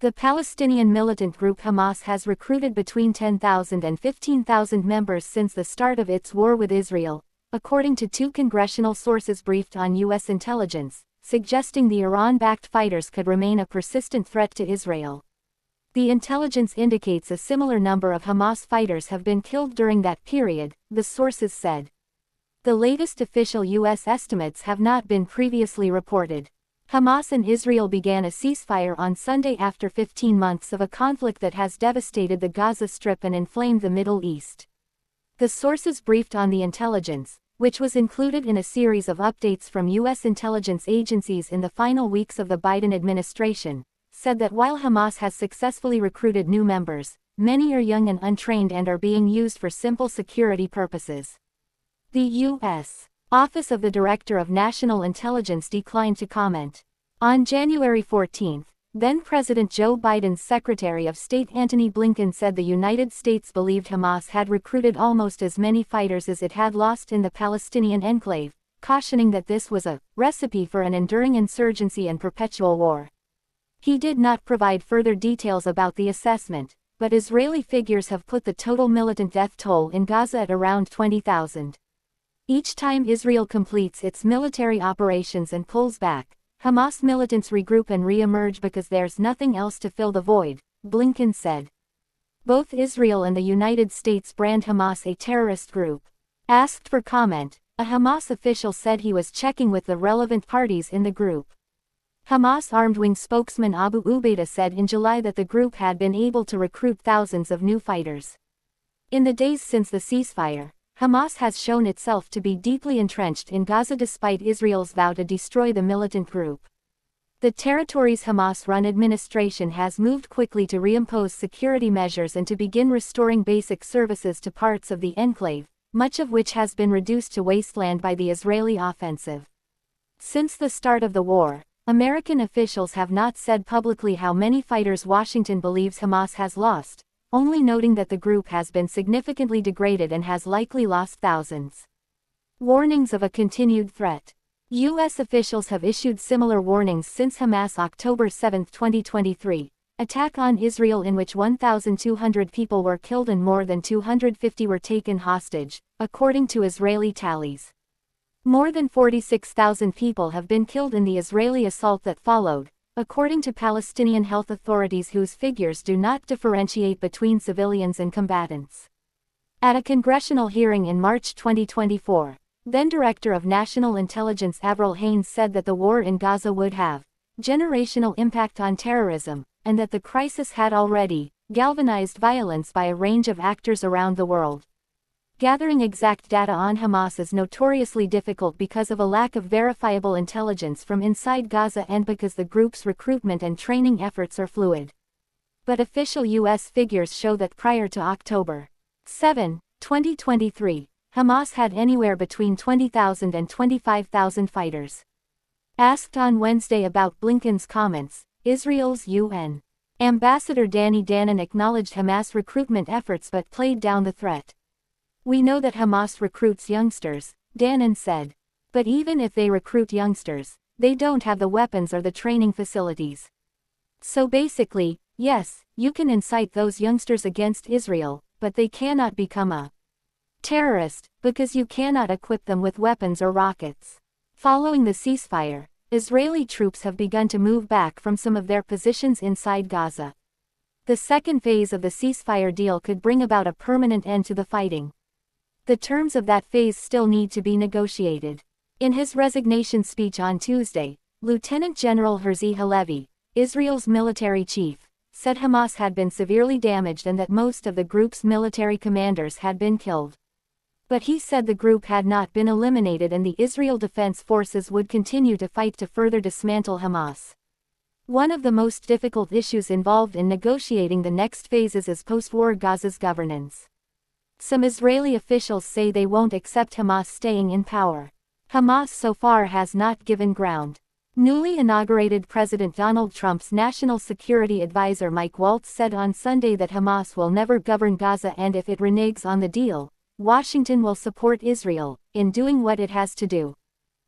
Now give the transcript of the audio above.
The Palestinian militant group Hamas has recruited between 10,000 and 15,000 members since the start of its war with Israel, according to two congressional sources briefed on U.S. intelligence, suggesting the Iran-backed fighters could remain a persistent threat to Israel. The intelligence indicates a similar number of Hamas fighters have been killed during that period, the sources said. The latest official U.S. estimates have not been previously reported. Hamas and Israel began a ceasefire on Sunday after 15 months of a conflict that has devastated the Gaza Strip and inflamed the Middle East. The sources briefed on the intelligence, which was included in a series of updates from U.S. intelligence agencies in the final weeks of the Biden administration, said that while Hamas has successfully recruited new members, many are young and untrained and are being used for simple security purposes. The U.S. Office of the Director of National Intelligence declined to comment. On January 14, then-President Joe Biden's Secretary of State Antony Blinken said the United States believed Hamas had recruited almost as many fighters as it had lost in the Palestinian enclave, cautioning that this was a recipe for an enduring insurgency and perpetual war. He did not provide further details about the assessment, but Israeli figures have put the total militant death toll in Gaza at around 20,000. Each time Israel completes its military operations and pulls back, Hamas militants regroup and re-emerge because there's nothing else to fill the void, Blinken said. Both Israel and the United States brand Hamas a terrorist group. Asked for comment, a Hamas official said he was checking with the relevant parties in the group. Hamas armed wing spokesman Abu Ubaidah said in July that the group had been able to recruit thousands of new fighters. In the days since the ceasefire, Hamas has shown itself to be deeply entrenched in Gaza despite Israel's vow to destroy the militant group. The territory's Hamas-run administration has moved quickly to reimpose security measures and to begin restoring basic services to parts of the enclave, much of which has been reduced to wasteland by the Israeli offensive. Since the start of the war, American officials have not said publicly how many fighters Washington believes Hamas has lost, only noting that the group has been significantly degraded and has likely lost thousands. Warnings of a continued threat. U.S. officials have issued similar warnings since Hamas' October 7, 2023, attack on Israel in which 1,200 people were killed and more than 250 were taken hostage, according to Israeli tallies. More than 46,000 people have been killed in the Israeli assault that followed, according to Palestinian health authorities whose figures do not differentiate between civilians and combatants. At a congressional hearing in March 2024, then-Director of National Intelligence Avril Haines said that the war in Gaza would have generational impact on terrorism, and that the crisis had already galvanized violence by a range of actors around the world. Gathering exact data on Hamas is notoriously difficult because of a lack of verifiable intelligence from inside Gaza and because the group's recruitment and training efforts are fluid. But official U.S. figures show that prior to October 7, 2023, Hamas had anywhere between 20,000 and 25,000 fighters. Asked on Wednesday about Blinken's comments, Israel's UN Ambassador Danny Danon acknowledged Hamas recruitment efforts but played down the threat. "We know that Hamas recruits youngsters," Danon said. "But even if they recruit youngsters, they don't have the weapons or the training facilities. So basically, yes, you can incite those youngsters against Israel, but they cannot become a terrorist, because you cannot equip them with weapons or rockets." Following the ceasefire, Israeli troops have begun to move back from some of their positions inside Gaza. The second phase of the ceasefire deal could bring about a permanent end to the fighting. The terms of that phase still need to be negotiated. In his resignation speech on Tuesday, Lieutenant General Herzi Halevi, Israel's military chief, said Hamas had been severely damaged and that most of the group's military commanders had been killed. But he said the group had not been eliminated and the Israel Defense Forces would continue to fight to further dismantle Hamas. One of the most difficult issues involved in negotiating the next phases is post-war Gaza's governance. Some Israeli officials say they won't accept Hamas staying in power. Hamas so far has not given ground. Newly inaugurated President Donald Trump's national security advisor Mike Waltz said on Sunday that Hamas will never govern Gaza and if it reneges on the deal, Washington will support Israel in doing what it has to do.